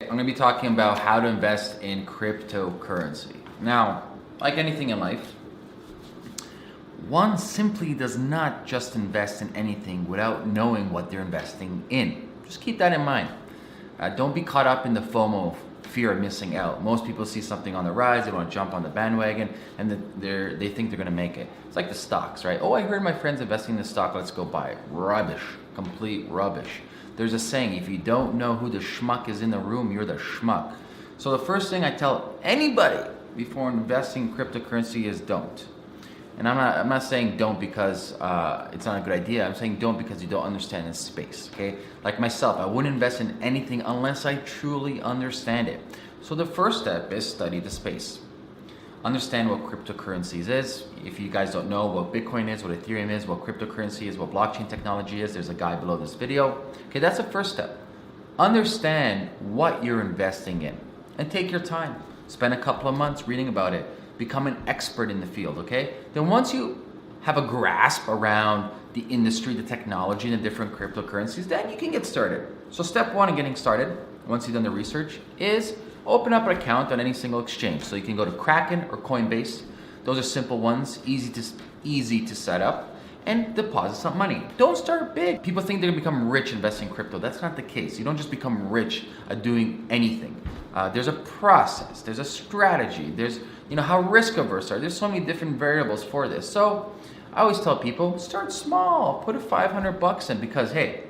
I'm going to be talking about how to invest in cryptocurrency. Now, like anything in life, one simply does not just invest in anything without knowing what they're investing in. Just keep that in mind. Don't be caught up in the FOMO, fear of missing out. Most people see something on the rise, they want to jump on the bandwagon, and they think they're going to make it. It's like the stocks, right? Oh, I heard my friend's investing in the stock, let's go buy it. Rubbish, complete rubbish. There's a saying, if you don't know who the schmuck is in the room, you're the schmuck. So the first thing I tell anybody before investing in cryptocurrency is don't. And I'm not saying don't because it's not a good idea. I'm saying don't because you don't understand this space, okay? Like myself, I wouldn't invest in anything unless I truly understand it. So the first step is study the space. Understand what cryptocurrencies is. If you guys don't know what Bitcoin is, what Ethereum is, what cryptocurrency is, what blockchain technology is, there's a guide below this video. Okay, that's the first step. Understand what you're investing in and take your time. Spend a couple of months reading about it. Become an expert in the field, okay? Then once you have a grasp around the industry, the technology, and the different cryptocurrencies, then you can get started. So step one in getting started, once you've done the research, is open up an account on any single exchange. So you can go to Kraken or Coinbase. Those are simple ones, easy to set up, and deposit some money. Don't start big. People think they're gonna become rich investing in crypto. That's not the case. You don't just become rich at doing anything. There's a process, there's a strategy, there's how risk averse are. There's so many different variables for this. So I always tell people, start small, put a $500 in, because hey,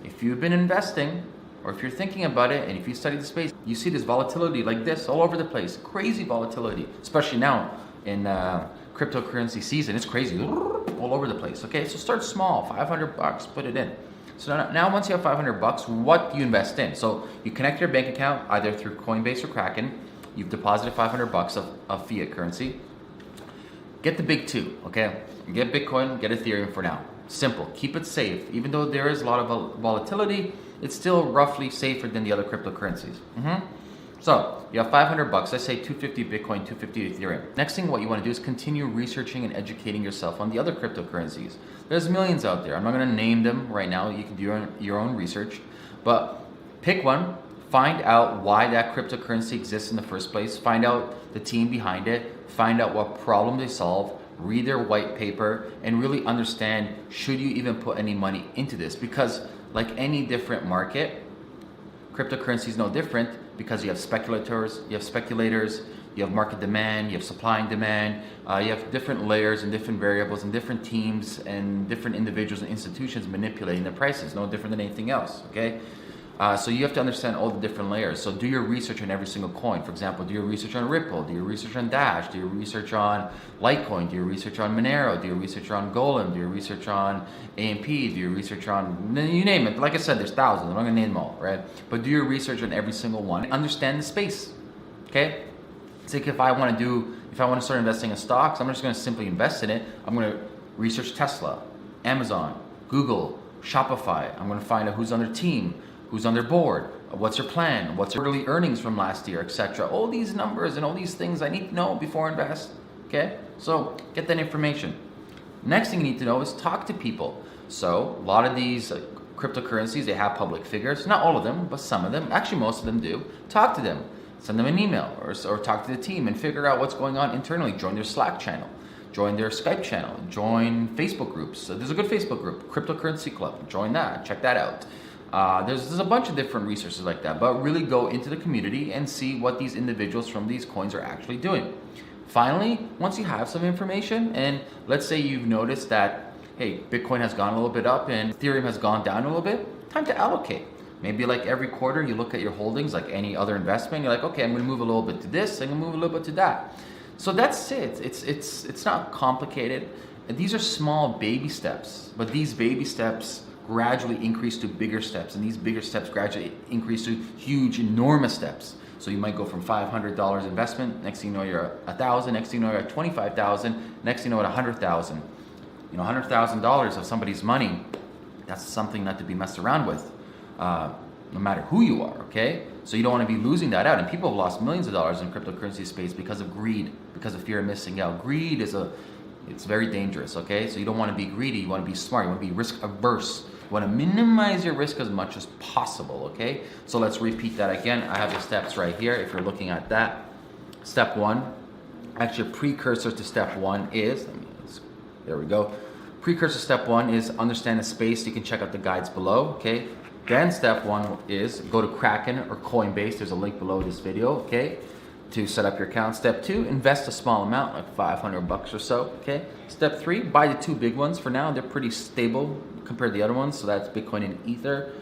if you've been investing, or if you're thinking about it, and if you study the space, you see this volatility like this all over the place, crazy volatility, especially now in cryptocurrency season. It's crazy, all over the place. Okay, so start small, $500, put it in. So now once you have $500, what do you invest in? So you connect your bank account either through Coinbase or Kraken. You've deposited $500 of fiat currency. Get the big two, okay? Get Bitcoin, get Ethereum for now. Simple, keep it safe. Even though there is a lot of volatility, it's still roughly safer than the other cryptocurrencies. So you have $500, let's say 250 Bitcoin, 250 Ethereum. Next thing what you want to do is continue researching and educating yourself on the other cryptocurrencies. There's millions out there. I'm not going to name them right now. You can do your own research, but pick one. Find out why that cryptocurrency exists in the first place. Find out the team behind it. Find out what problem they solve. Read their white paper and really understand, should you even put any money into this? Because like any different market, cryptocurrency is no different, because you have speculators, you have market demand, you have supply and demand, you have different layers and different variables and different teams and different individuals and institutions manipulating the prices, no different than anything else, okay? So you have to understand all the different layers. So do your research on every single coin. For example, do your research on Ripple, do your research on Dash, do your research on Litecoin, do your research on Monero, do your research on Golem, do your research on AMP, do your research on, you name it. Like I said, there's thousands, I'm not gonna name them all, right? But do your research on every single one. Understand the space, okay? It's like if I wanna start investing in stocks, I'm not just gonna simply invest in it. I'm gonna research Tesla, Amazon, Google, Shopify. I'm gonna find out who's on their team, who's on their board, what's their plan, what's their quarterly earnings from last year, etc. All these numbers and all these things I need to know before I invest, okay? So get that information. Next thing you need to know is talk to people. So a lot of these cryptocurrencies, they have public figures. Not all of them, but some of them. Actually, most of them do. Talk to them. Send them an email or talk to the team and figure out what's going on internally. Join their Slack channel. Join their Skype channel. Join Facebook groups. So there's a good Facebook group, Cryptocurrency Club. Join that. Check that out. There's a bunch of different resources like that, but really go into the community and see what these individuals from these coins are actually doing. Finally, once you have some information, and let's say you've noticed that, hey, Bitcoin has gone a little bit up and Ethereum has gone down a little bit, time to allocate. Maybe like every quarter you look at your holdings like any other investment, you're like, okay, I'm gonna move a little bit to this, I'm gonna move a little bit to that. So that's it. It's not complicated. And these are small baby steps, but these baby steps gradually increase to bigger steps, and these bigger steps gradually increase to huge, enormous steps. So you might go from $500 investment, next thing you know you're at $1,000, next thing you know you're at $25,000, next thing you know at $100,000. $100,000 of somebody's money, that's something not to be messed around with, no matter who you are, okay? So you don't want to be losing that out, and people have lost millions of dollars in cryptocurrency space because of greed, because of fear of missing out. Greed is it's very dangerous, okay? So you don't want to be greedy, you want to be smart, you want to be risk averse. You want to minimize your risk as much as possible, okay? So let's repeat that again. I have the steps right here if you're looking at that. Step one, actually a precursor to step one is, there we go. Precursor step one is understand the space. You can check out the guides below, okay? Then step one is go to Kraken or Coinbase. There's a link below this video, okay? To set up your account. Step two, invest a small amount, like $500 or so, okay? Step three, buy the two big ones for now. They're pretty stable compared to the other ones, so that's Bitcoin and Ether.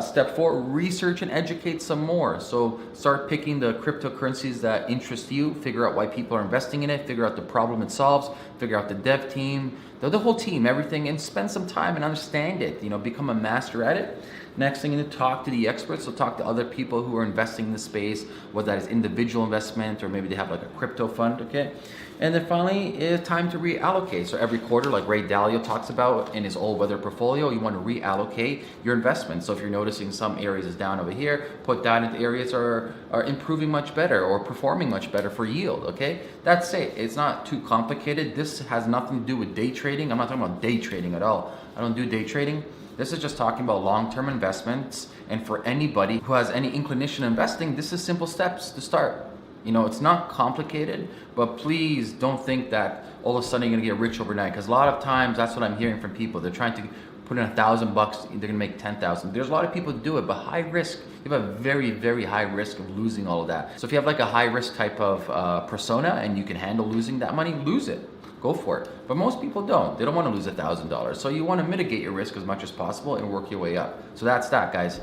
Step four, research and educate some more. So start picking the cryptocurrencies that interest you, figure out why people are investing in it, figure out the problem it solves, figure out the dev team, the whole team, everything, and spend some time and understand it, you know, become a master at it. Next thing, you need to talk to the experts, so talk to other people who are investing in the space, whether that is individual investment or maybe they have like a crypto fund, okay? And then finally, it's time to reallocate. So every quarter, like Ray Dalio talks about in his all-weather portfolio, you want to reallocate your investments. So if you're noticing some areas is down over here, put that into areas are improving much better or performing much better for yield, okay? That's it. It's not too complicated. This has nothing to do with day trading. I'm not talking about day trading at all. I don't do day trading. This is just talking about long-term investments, and for anybody who has any inclination in investing, this is simple steps to start. You know, it's not complicated, but please don't think that all of a sudden you're gonna get rich overnight, because a lot of times that's what I'm hearing from people. They're trying to put in $1,000, they're gonna make 10,000. There's a lot of people who do it, but high risk. You have a very, very high risk of losing all of that. So if you have like a high risk type of persona and you can handle losing that money, lose it. Go for it. But most people don't. They don't want to lose $1,000. So you want to mitigate your risk as much as possible and work your way up. So that's that, guys.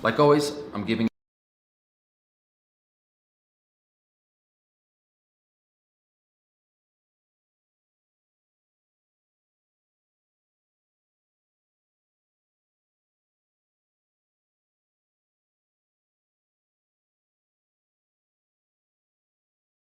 Like always, I'm giving